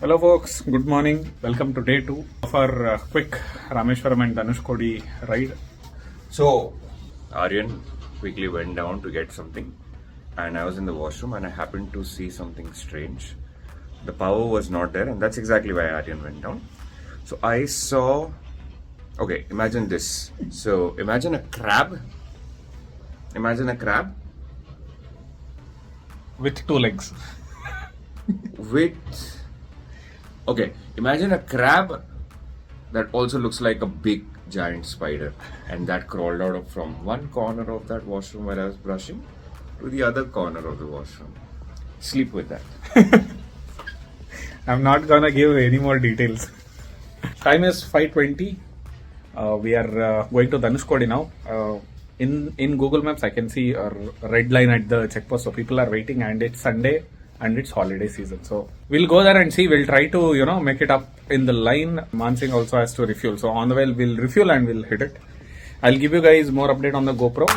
Hello folks, good morning. Welcome to day 2 of our quick Rameshwaram and Dhanushkodi ride. So, Aryan quickly went down to get something, and I was in the washroom and I happened to see something strange. The power was not there, and that's exactly why Aryan went down. So, I saw. Okay, imagine this. So, imagine a crab. Imagine a crab With 2 legs. with. Okay, imagine a crab that also looks like a big giant spider, and that crawled out from one corner of that washroom where I was brushing to the other corner of the washroom. Sleep with that. I'm not gonna give any more details. Time is 5:20. We are going to Dhanushkodi now. In Google Maps, I can see a red line at the checkpost, so people are waiting, and it's Sunday and it's holiday season. So we'll go there and see. We'll try to make it up in the line. Mansingh also has to refuel, so on the way we'll refuel and we'll hit it. I'll give you guys more update on the GoPro.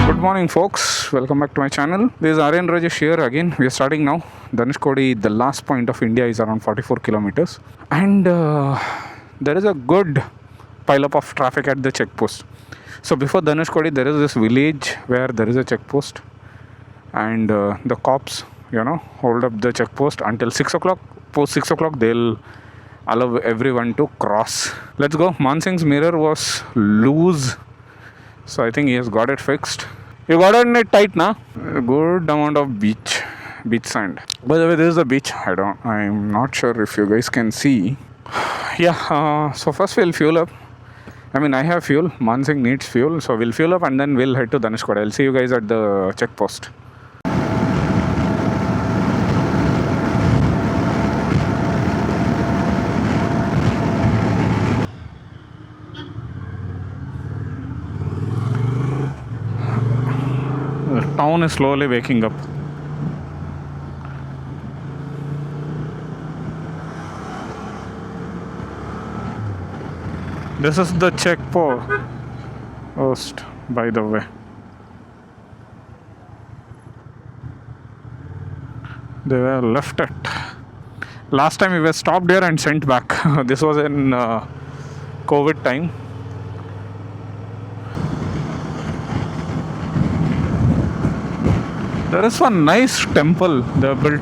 Good morning folks, welcome back to my channel. This is Aryan Rajesh here again. We are starting now. Dhanushkodi, the last point of India, is around 44 kilometers, and there is a good pile-up of traffic at the checkpost. So before Dhanushkodi there is this village where there is a checkpost, and the cops hold up the checkpost until 6 o'clock. Post 6 o'clock they'll allow everyone to cross. Let's go. Mansingh's mirror was loose, so I think he has got it fixed. You got it tight, na? A good amount of beach sand. By the way, this is the beach. I'm not sure if you guys can see. Yeah, so first we'll fuel up. I have fuel. Mansingh needs fuel, so we'll fuel up and then we'll head to Dhanushkodi. I'll see you guys at the checkpost. The town is slowly waking up. This is the checkpost, by the way. They were left at. Last time we were stopped here and sent back. This was in COVID time. There is one nice temple they have built.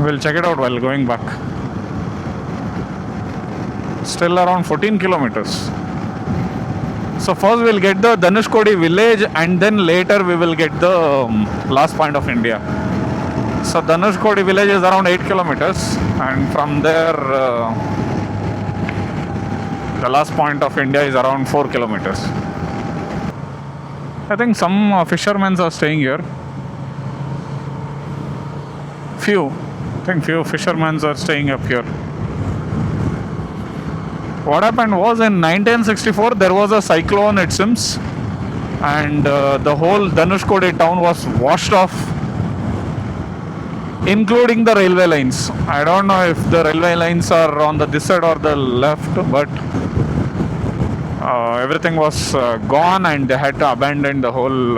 We'll check it out while going back. Still around 14 kilometers. So first we'll get the Dhanushkodi village, and then later we will get the last point of India. So Dhanushkodi village is around 8 kilometers, and from there the last point of India is around 4 kilometers. I think some fishermen are staying here. Few fishermen are staying up here. What happened was in 1964 there was a cyclone, it seems, and the whole Dhanushkodi town was washed off, including the railway lines. I don't know if the railway lines are on this side or the left, but everything was gone, and they had to abandon the whole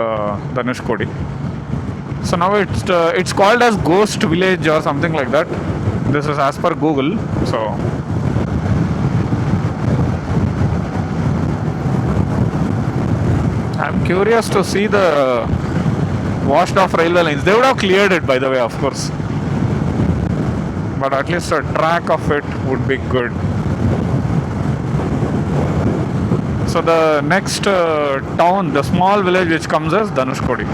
Dhanushkodi. So now it's called as Ghost Village or something like that. This is as per Google. So I'm curious to see the washed off railway lines. They would have cleared it, by the way, of course, but at least a track of it would be good. So the next town, the small village which comes as Dhanushkodi.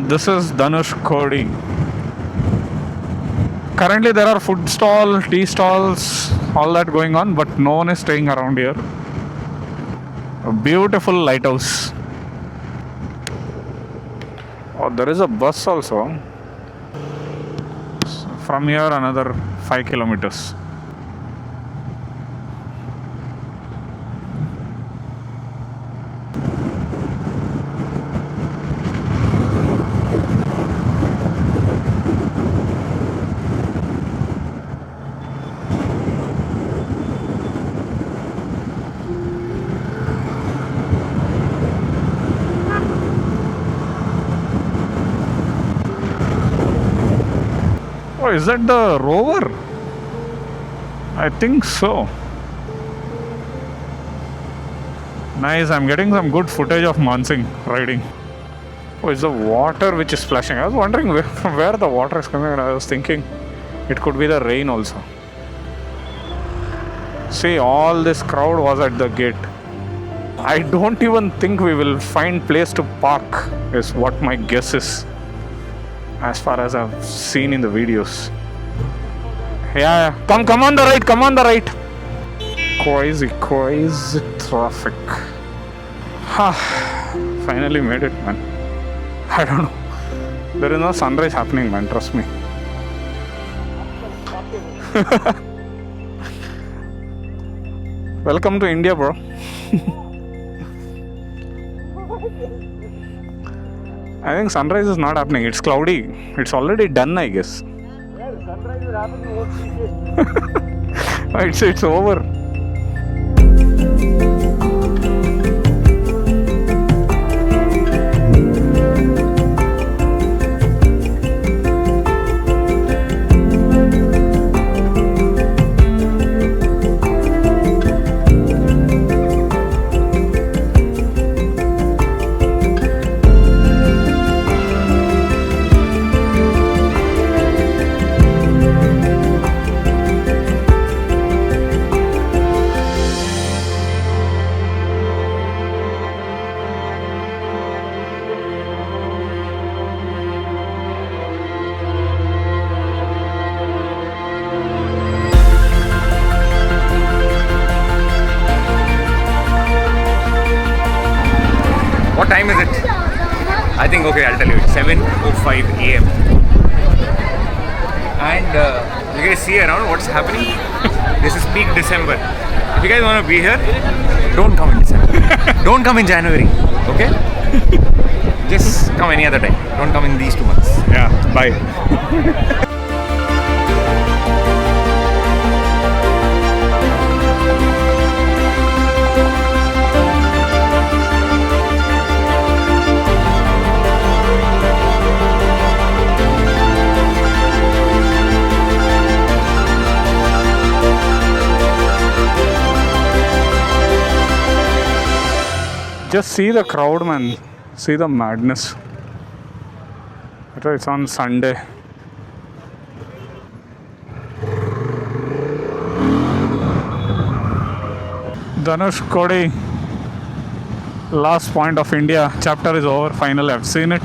this is Dhanushkodi. Currently there are food stall, tea stalls, all that going on, but no one is staying around here. A beautiful lighthouse. Oh, there is a bus also. From here another 5 kilometers. Oh, is that the rover? I think so. Nice, I'm getting some good footage of Mansingh riding. Oh, it's the water which is splashing. I was wondering from where the water is coming, and I was thinking it could be the rain also. See, all this crowd was at the gate. I don't even think we will find place to park, is what my guess is, as far as I've seen in the videos. Yeah. Come on the right, come on the right. Crazy traffic. Finally made it, man. I don't know. There is no sunrise happening, man, trust me. Welcome to India, bro. I think sunrise is not happening. It's cloudy. It's already done, I guess. Yeah, sunrise will happen. You won't see it. It's over. What time is it? I think, okay, I'll tell you. It's 7:05 a.m. And you guys see around what's happening? This is peak December. If you guys want to be here, don't come in December. Don't come in January. Okay? Just come any other time. Don't come in these 2 months. Yeah, bye. Just see the crowd, man. See the madness. It's on Sunday. Dhanushkodi, last point of India. Chapter is over. Finally, I've seen it.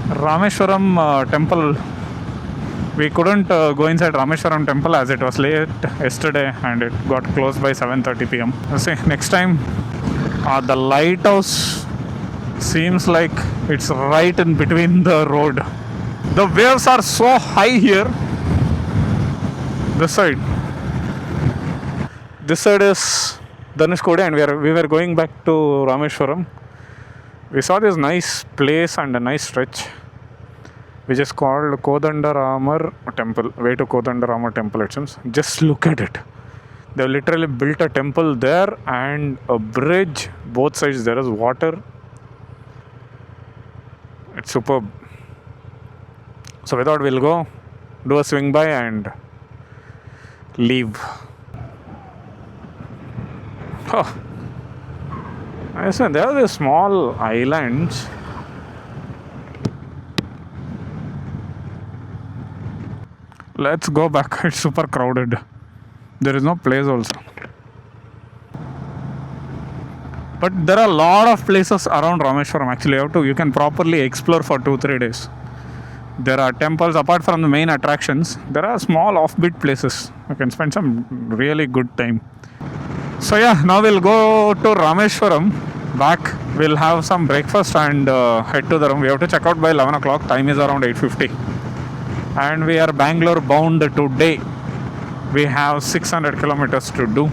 Rameshwaram temple. We couldn't go inside Rameshwaram temple as it was late yesterday and it got closed by 7:30 p.m. See, next time the lighthouse seems like it's right in between the road. The waves are so high here. This side is Dhanushkodi, and we were going back to Rameshwaram. We saw this nice place and a nice stretch which is called Kothandaramar temple. Way to Kothandaramar temple, it seems. Just look at it. They've literally built a temple there and a bridge. Both sides there is water. It's superb. So we thought we'll go, do a swing by and leave. Oh. I said there are these small islands. Let's go back. It's super crowded. There is no place also. But there are a lot of places around Rameshwaram actually. You can properly explore for 2-3 days. There are temples apart from the main attractions. There are small offbeat places. You can spend some really good time. So yeah, now we'll go to Rameshwaram. Back, we'll have some breakfast and head to the room. We have to check out by 11 o'clock. Time is around 8:50. And we are Bangalore bound today. We have 600 kilometers to do.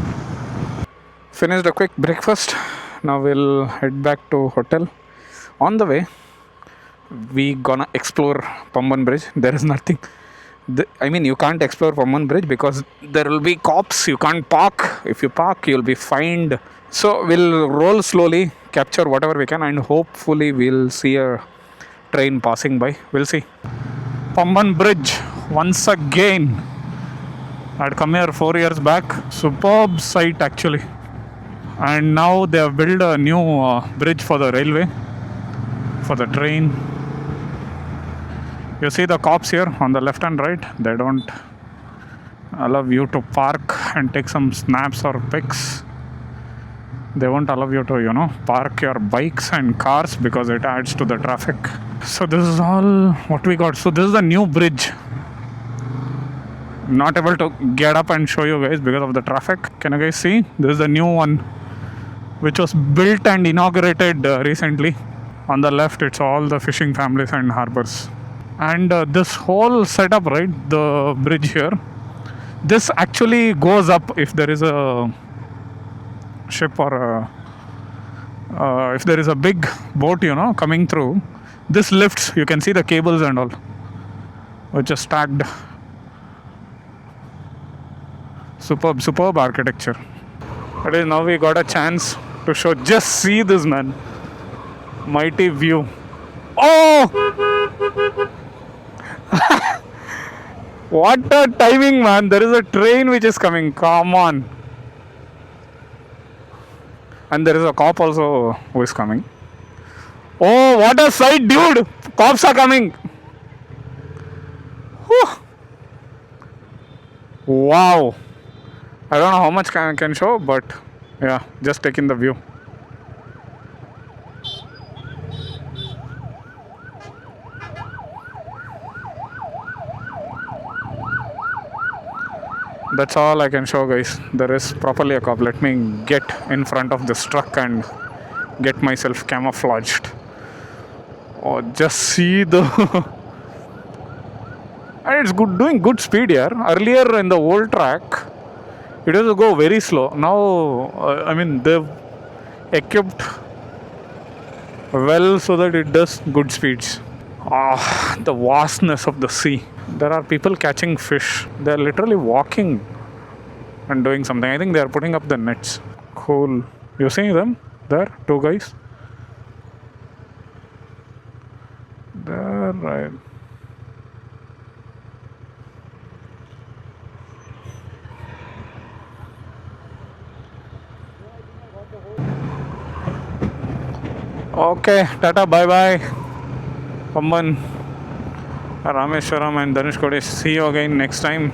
Finished a quick breakfast. Now we'll head back to hotel. On the way, we gonna explore Pamban Bridge. There is nothing. You can't explore Pamban Bridge because there will be cops. You can't park. If you park, you'll be fined. So we'll roll slowly, capture whatever we can, and hopefully we'll see a train passing by. We'll see. Pamban Bridge once again. I'd come here 4 years back. Superb sight actually. And now they have built a new bridge for the railway, for the train. You see the cops here on the left and right. They don't allow you to park and take some snaps or pics. They won't allow you to, park your bikes and cars because it adds to the traffic. So this is all what we got. So this is the new bridge. Not able to get up and show you guys because of the traffic. Can you guys see? This is the new one, which was built and inaugurated recently. On the left, it's all the fishing families and harbors. And this whole setup, right, the bridge here, this actually goes up if there is a ship or if there is a big boat, coming through. This lifts, you can see the cables and all, which are stacked. Superb architecture. But now we got a chance to show. Just see this, man. Mighty view. Oh! What a timing, man. There is a train which is coming. Come on. And there is a cop also who is coming. Oh, what a sight, dude. Cops are coming. Whew. Wow. I don't know how much can show, but yeah, just taking the view. That's all I can show, guys. There is properly a cop. Let me get in front of this truck and get myself camouflaged. Oh, just see the and it's good, doing good speed here. Earlier in the old track, it used to go very slow. Now, they've equipped well so that it does good speeds. The vastness of the sea. There are people catching fish. They're literally walking and doing something. I think they are putting up the nets. Cool. You see them? There, two guys. There, right. Okay, tata, bye bye. Pamban, Rameshwaram and Dhanushkodi. See you again next time.